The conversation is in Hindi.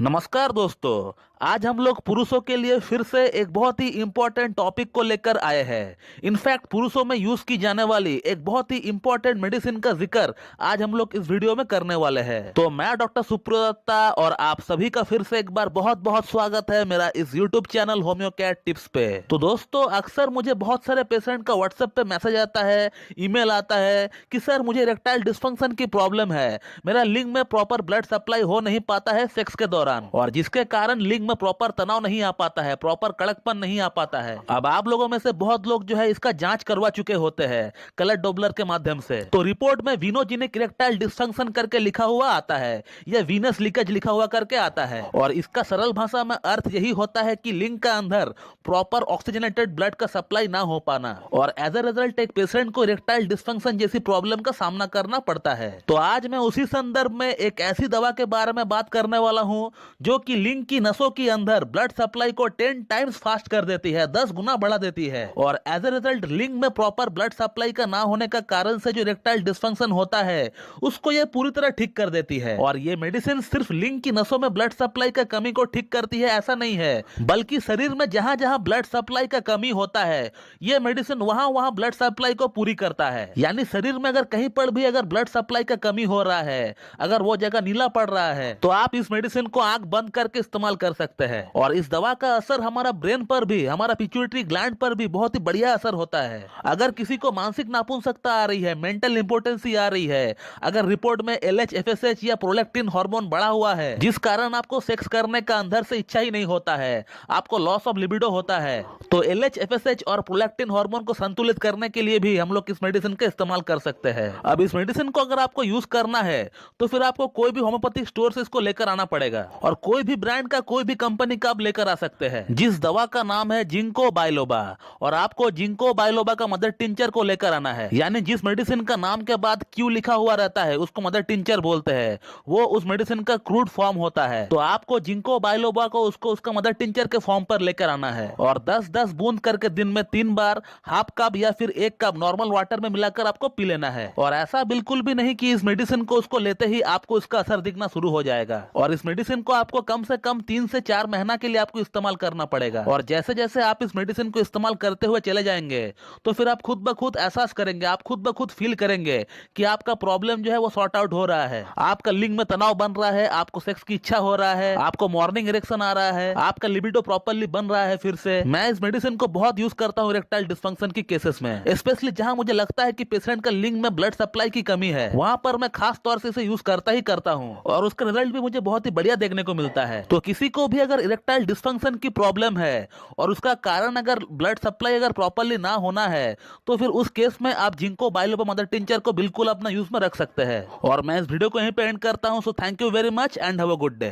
नमस्कार दोस्तों, आज हम लोग पुरुषों के लिए फिर से एक बहुत ही इम्पोर्टेंट टॉपिक को लेकर आए हैं। इनफैक्ट पुरुषों में यूज की जाने वाली एक बहुत ही इम्पोर्टेंट मेडिसिन का जिक्र आज हम लोग इस वीडियो में करने वाले हैं। तो मैं डॉक्टर सुप्रियो दत्ता और आप सभी का फिर से एक बार बहुत बहुत स्वागत है मेरा इस यूट्यूब चैनल होम्योकैट टिप्स पे। तो दोस्तों, अक्सर मुझे बहुत सारे पेशेंट का व्हाट्सएप पे मैसेज आता है, ईमेल आता है कि सर मुझे इरेक्टाइल डिस्फंक्शन की प्रॉब्लम है, मेरा लिंग में प्रॉपर ब्लड सप्लाई हो नहीं पाता है सेक्स के दौरान, और जिसके कारण लिंग में प्रॉपर तनाव नहीं आ पाता है, प्रॉपर कड़कपन नहीं आ पाता है। अब आप लोगों में से बहुत लोग जो है इसका जांच करवा चुके होते हैं कलर डोपलर के माध्यम से। तो रिपोर्ट में वीनोजेनिक इरेक्टाइल डिस्फंक्शन करके लिखा हुआ आता है या वीनस लीकेज लिखा हुआ करके आता है, और इसका सरल भाषा में अर्थ यही होता है कि लिंग का अंदर प्रॉपर ऑक्सीजनेटेड ब्लड का सप्लाई ना हो पाना, और एज ए रिजल्ट एक पेशेंट को इरेक्टाइल डिस्फंक्शन जैसी प्रॉब्लम का सामना करना पड़ता है। तो आज मैं उसी संदर्भ में एक ऐसी दवा के बारे में बात करने वाला हूं जो कि लिंग की नसों के अंदर ब्लड सप्लाई को 10 टाइम्स फास्ट कर देती है, 10 गुना बढ़ा देती है, और एज ए रिजल्ट लिंग में प्रॉपर ब्लड सप्लाई का ना होने का कारण से जो इरेक्टाइल डिस्फंक्शन होता है उसको ये पूरी तरह ठीक कर देती है। और ये मेडिसिन सिर्फ लिंग की नसों में ब्लड सप्लाई का कमी को ठीक करती है ऐसा नहीं है, बल्कि शरीर में जहां जहां ब्लड सप्लाई का कमी होता है ये मेडिसिन वहां वहां ब्लड सप्लाई को पूरी करता है। यानी शरीर में अगर कहीं पर भी अगर ब्लड सप्लाई का कमी हो रहा है, अगर वो जगह नीला पड़ रहा है, तो आप इस मेडिसिन को आंख बंद करके इस्तेमाल कर सकते हैं। और इस दवा का असर हमारा ब्रेन पर भी, हमारा पिट्यूटरी ग्लैंड पर भी बहुत ही बढ़िया असर होता है। अगर किसी को मानसिक नापुंसकता आ रही है, मेंटल इंपोर्टेंसी आ रही है, अगर रिपोर्ट में एलएच, एफएसएच या प्रोलैक्टिन हार्मोन बढ़ा हुआ है जिस कारण आपको सेक्स करने का अंदर से इच्छा ही नहीं होता है, आपको लॉस ऑफ लिबिडो होता है, तो एलएच, एफएसएच और प्रोलैक्टिन हार्मोन को संतुलित करने के लिए भी हम लोग इस मेडिसिन का इस्तेमाल कर सकते हैं। अब इस मेडिसिन को अगर आपको यूज करना है तो फिर आपको कोई भी होम्योपैथिक स्टोर से इसको लेकर आना पड़ेगा, और कोई भी ब्रांड का, कोई भी कंपनी का आप लेकर आ सकते हैं। जिस दवा का नाम है जिंको बाइलोबा, और आपको जिंको बाइलोबा का मदर टिंचर को लेकर आना है। यानी जिस मेडिसिन का नाम के बाद क्यू लिखा हुआ रहता है उसको मदर टिंचर बोलते हैं, वो उस मेडिसिन का क्रूड फॉर्म होता है। तो आपको जिंको बाइलोबा को उसको उसका मदर टिंचर के फॉर्म पर लेकर आना है, और 10-10 बूंद करके दिन में 3 बार हाफ कप या फिर 1 कप नॉर्मल वाटर में मिलाकर आपको पी लेना है। और ऐसा बिल्कुल भी नहीं कि इस मेडिसिन को उसको लेते ही आपको इसका असर दिखना शुरू हो जाएगा, और इस मेडिसिन को आपको कम से कम 3 से 4 महीना के लिए आपको इस्तेमाल करना पड़ेगा। और जैसे जैसे आप इस मेडिसिन को इस्तेमाल करते हुए चले जाएंगे तो फिर आप खुद ब खुद एहसास करेंगे, आप खुद ब खुद फील करेंगे कि आपका प्रॉब्लम जो है वो सॉर्ट आउट हो रहा है, आपका लिंग में तनाव बन रहा है, आपको सेक्स की इच्छा हो रहा है, आपको मॉर्निंग इरेक्शन आ रहा है, आपका लिबिडो प्रॉपर्ली बन रहा है फिर से। मैं इस मेडिसिन को बहुत यूज करता हूँ इरेक्टाइल डिस्फंक्शन की केसेस में, स्पेशली जहां मुझे लगता है कि पेशेंट का लिंग में ब्लड सप्लाई की कमी है, वहां पर मैं खास तौर से इसे यूज करता ही करता हूं, और उसका रिजल्ट भी मुझे बहुत ही बढ़िया देखने को मिलता है। तो किसी को भी अगर इरेक्टाइल डिस्फंक्शन की प्रॉब्लम है और उसका कारण अगर ब्लड सप्लाई अगर प्रॉपर्ली ना होना है, तो फिर उस केस में आप जिंको बाइलोबा मदर टिंचर को बिल्कुल अपना यूज में रख सकते हैं। और मैं इस वीडियो को यहीं पे एंड करता हूं। So thank you very much and have a good day.